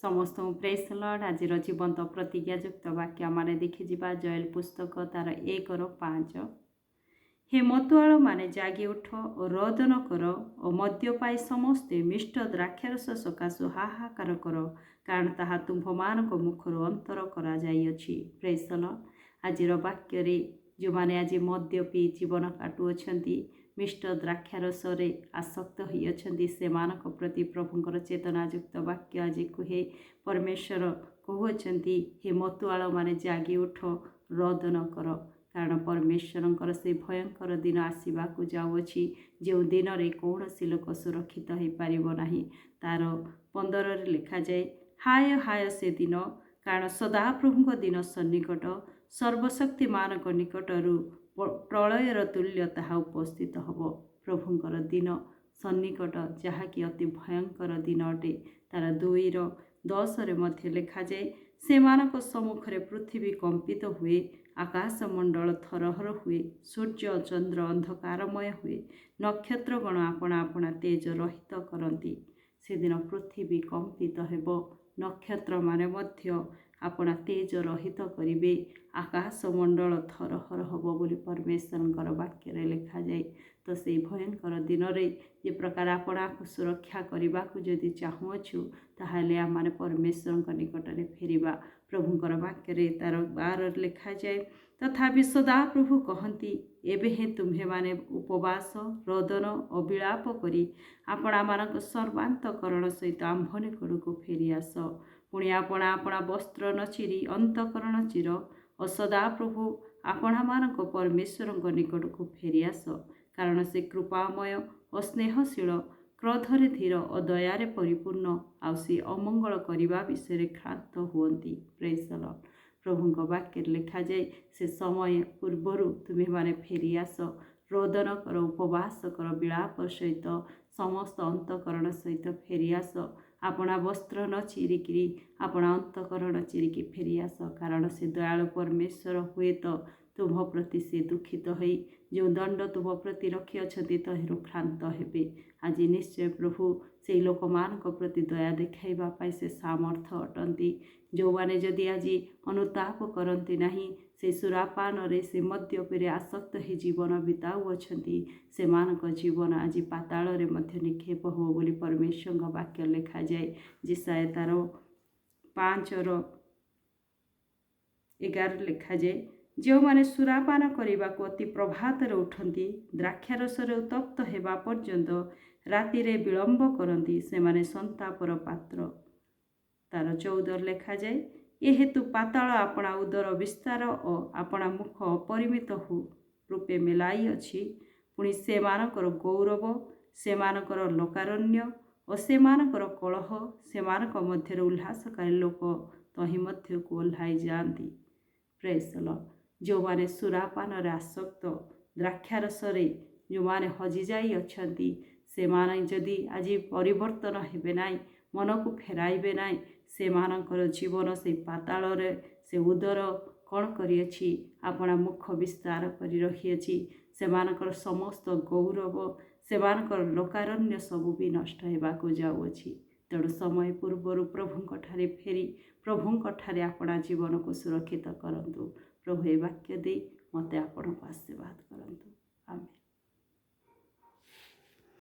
समस्त praise Lord आज जीवंत प्रतिज्ञायुक्त वाक्य आम देखिजा जयल पुस्तक तार 1:5 हे मतुआल माने जागी उठ और रोदन कर और मद्य पाई समस्ते मिष्ट द्राक्षारस सकाशु हाहाकार कर कारण ताहा तुम्भ मानक मुखर अंतर करा जाइअछि। प्रेज लॉर्ड आज वाक्य जो मैंने आज मद्य पी जीवन काटुअछंती मिष्ट द्राक्षारस आसक्त होती से मानक प्रति प्रभुंकर चेतनायुक्त वाक्य आज कहे परमेश्वर कहते हे मतुआल माने जागी उठ रोदन कर कारण परमेश्वर से भयंकर दिन आसवाक जाऊँगी जो दिन में कौन सी लोक सुरक्षित हो पार ना तार 15 लिखा जाए हाय हाय से दिन कारण सदाप्रभु दिन सन्निकट सर्वशक्ति मानक निकटरू प्रलयर तुल्य ताहा उपस्थित हब। प्रभुंकर दिन सन्निकट जहाँकि अति भयंकर दिन अटे तार 2:10 मध्य लिखा जाए से मानक सम्मुखें पृथ्वी कंपित हुए आकाश मंडल थरहर हुए सूर्य चंद्र अंधकारमय हुए नक्षत्रगण आपणा आपणा तेज रहित करती से दिन पृथ्वी कंपित हेब नक्षत्र माने मध्य आपणा तेज रहित करिवे आकाश मंडल थरहर हब बोली परमेश्वर वाक्य लिखा जाए। तो से भयंकर दिन में जे प्रकार आपणा को सुरक्षा करने को जदि चाहूँछु ताहले आम परमेश्वर निकट में फेरिबा। प्रभुंकर वाक्य तार 12 लिखा जाए तथापि सदाप्रभु कहती एबे हे तुम्हे माने उपवास रोदन और विलाप करी आपणा मानक सर्वांतकरण सहित आंभ निकटक फेरी आस पुणी आपणा आपणा वस्त्र न चिरी अंतकरण चिर और सदाप्रभु आपणा मानक परमेश्वर निकटक फेरी आस कारण से कृपामय और स्नेहशील क्रोधरे धीर और दयारे परिपूर्ण आउ से अमंगल करने विषय क्रांत हुअंती। Praise the Lord. प्रभुंक वाक्य लिखा जाए से समय पूर्वर तुम्हें माने फेरी आस रोदन कर उपवास कर विलाप सहित समस्त अंतकरण सहित फेरी आस आपणा वस्त्र न चिरिकी आपणा अंतकरण चिरिकी फेरी आस कारण से दयालु परमेश्वर हुए तो तुम प्रति से दुखित हो जो दंड तुम प्रति रखी अच्छे तहिरु क्रांत हेबे। आज निश्चय प्रभु से लोक मान प्रति दया देखाइबा से सामर्थ अटंती जो माने जदि आज अनुताप करती नहीं से सुरापान रे से मद्यपे आसक्त ही जीवन बिताऊँच से मानक जीवन आज पाताल रे मध्य निक्षेप हो बोली परमेश्वर वाक्य लिखा जाए जिसाय तार 5:11 लिखा जाए जो माने सुरापान करने को अति प्रभात उठती द्राक्षारस उत्तप्त हेबा पर्यंत राति रे विलंब करती से माने संतापर पात्र। तार 14 लिखा जाए ये हेतु पाताल आपणा उदर विस्तार और आपणा मुख अपरिमित रूपे मेलाई अच्छी पुणी से मानकर गौरव से मानकर लोकारण्य और से मानकर कलह से मानक मध्य उल्लासकारी लोक तही मध्य को ओह्लाई जाती। Praise the Lord. जो माने सुरापान आसक्त द्राक्षारस जो माने हजि जाई अछंती से माने जदि आज परिवर्तन हेबे नाई मन को फेराइबे नाई से मानकर जीवन से पाताल से उदर कौन करियछि आपणा मुख विस्तार करि रखियछि से मानकर समस्त गौरव से मानकर लोकारण्य सबू भी नष्ट हेबाको जाउअछि। तेणु समय पूर्वर प्रभुंक ठारे फेरी प्रभुंक ठारे आपणा जीवन को सुरक्षित करंतु। प्रभु ए वाक्य दे मते आपण को आशीर्वाद करंतु। आमेन।